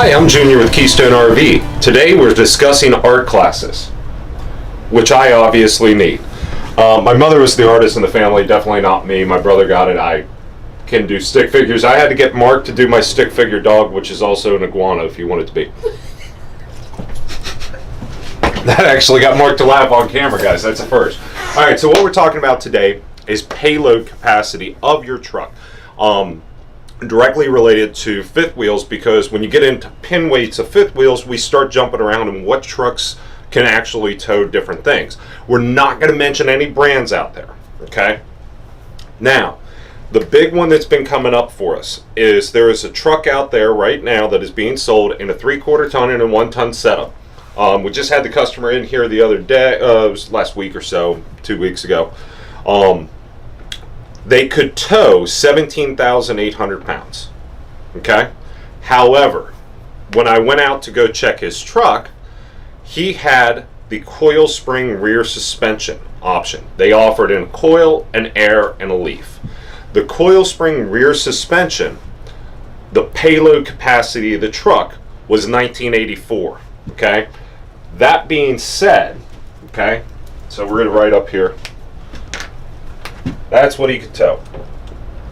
Hi, I'm Junior with Keystone RV. Today we're discussing art classes, which I obviously need. My mother was the artist in the family, definitely not me. My brother got it. I can do stick figures. I had to get Mark to do my stick figure dog, which is also an iguana if you want it to be. That actually got Mark to laugh on camera, guys. That's a first. All right, so what we're talking about today is payload capacity of your truck. Directly related to fifth wheels, because when you get into pin weights of fifth wheels, we start jumping around in what trucks can actually tow different things. We're not going to mention any brands out there, okay? Now, the big one that's been coming up for us is there is a truck out there right now that is being sold in a 3/4 ton and a 1 ton setup. We just had the customer in here the other day, it was last week or so, 2 weeks ago. They could tow 17,800 pounds, okay? However, when I went out to go check his truck, he had the coil spring rear suspension option. They offered in coil, an air, and a leaf. The coil spring rear suspension, the payload capacity of the truck was 1984, okay? That being said, okay, so we're gonna write up here, that's what he could tow,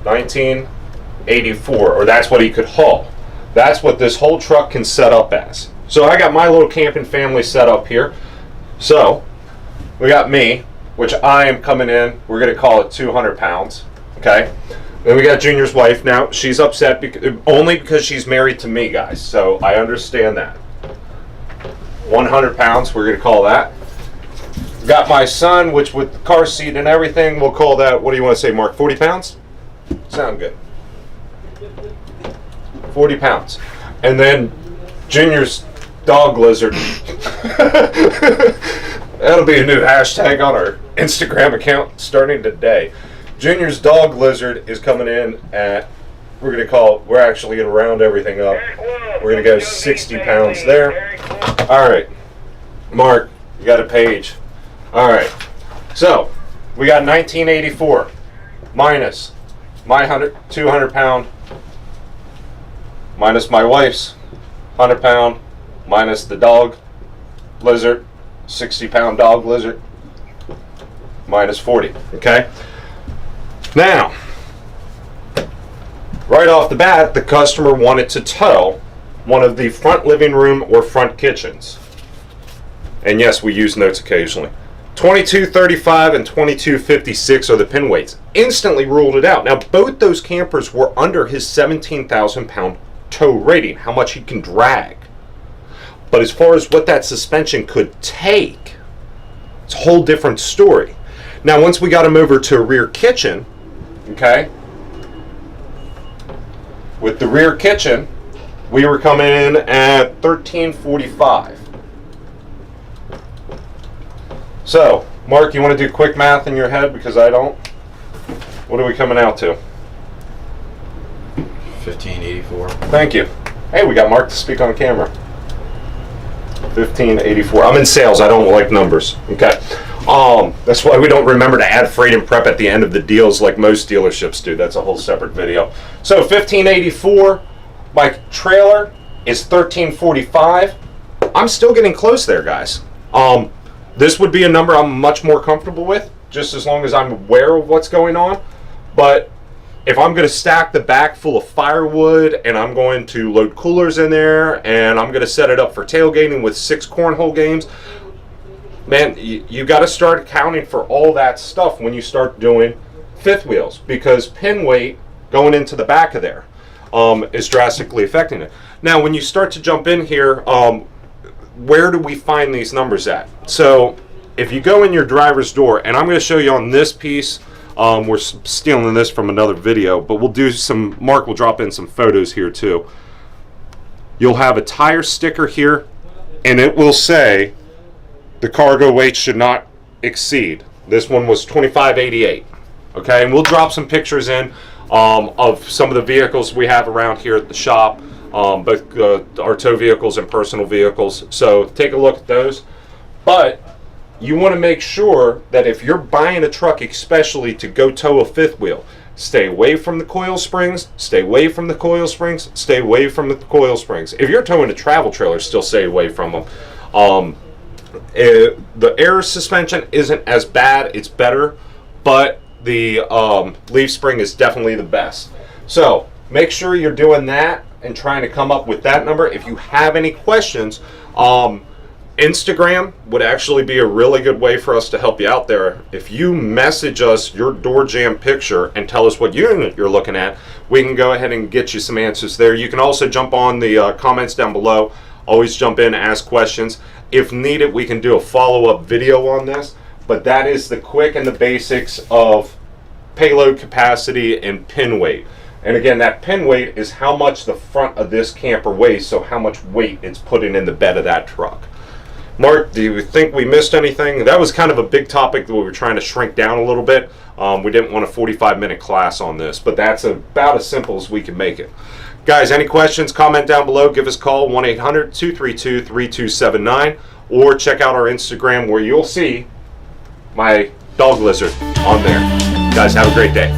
1984, or that's what he could haul. That's what this whole truck can set up as. So I got my little camping family set up here. So we got me, which I am coming in, we're going to call it 200 pounds, okay? Then we got Junior's wife. Now she's upset only because she's married to me, guys, so I understand that. 100 pounds, we're going to call that. Got my son, which with the car seat and everything, we'll call that, what do you want to say, Mark, 40 pounds? Sound good. 40 pounds. And then Junior's dog lizard. That'll be a new hashtag on our Instagram account starting today. Junior's dog lizard is coming in at, we're actually going to round everything up. We're going to go 60 pounds there. All right, Mark, you got a page. All right, so we got 1984 minus my 200 pound minus my wife's 100 pound minus the dog lizard, 60 pound dog lizard, minus 40, okay? Now, right off the bat, the customer wanted to tow one of the front living room or front kitchens. And yes, we use notes occasionally. 2235 and 2256 are the pin weights. Instantly ruled it out. Now, both those campers were under his 17,000 pound tow rating, how much he can drag. But as far as what that suspension could take, it's a whole different story. Now, once we got him over to a rear kitchen, okay, with the rear kitchen, we were coming in at 1345. So, Mark, you want to do quick math in your head because I don't? What are we coming out to? 1584. Thank you. Hey, we got Mark to speak on camera. 1584. I'm in sales. I don't like numbers. Okay. That's why we don't remember to add freight and prep at the end of the deals like most dealerships do. That's a whole separate video. So 1584. My trailer is 1345. I'm still getting close there, guys. This would be a number I'm much more comfortable with, just as long as I'm aware of what's going on. But if I'm going to stack the back full of firewood and I'm going to load coolers in there and I'm going to set it up for tailgating with 6 cornhole games, man, you got to start accounting for all that stuff when you start doing fifth wheels, because pin weight going into the back of there is drastically affecting it. Now, when you start to jump in here, where do we find these numbers at? So if you go in your driver's door, and I'm going to show you on this piece, we're stealing this from another video, but we'll do some, Mark will drop in some photos here too. You'll have a tire sticker here, and it will say the cargo weight should not exceed. This one was 2588, okay? And we'll drop some pictures in of some of the vehicles we have around here at the shop. Both our tow vehicles and personal vehicles. So take a look at those. But you want to make sure that if you're buying a truck, especially to go tow a fifth wheel, Stay away from the coil springs, stay away from the coil springs, stay away from the coil springs. If you're towing a travel trailer, still stay away from them. The air suspension isn't as bad, it's better, but the leaf spring is definitely the best. So make sure you're doing that and trying to come up with that number. If you have any questions, Instagram would actually be a really good way for us to help you out there. If you message us your door jamb picture and tell us what unit you're looking at, we can go ahead and get you some answers there. You can also jump on the comments down below. Always jump in, ask questions. If needed, we can do a follow-up video on this, but that is the quick and the basics of payload capacity and pin weight. And again, that pin weight is how much the front of this camper weighs, so how much weight it's putting in the bed of that truck. Mark, do you think we missed anything? That was kind of a big topic that we were trying to shrink down a little bit. We didn't want a 45-minute class on this, but that's about as simple as we can make it. Guys, any questions, comment down below. Give us a call, 1-800-232-3279, or check out our Instagram where you'll see my dog lizard on there. Guys, have a great day.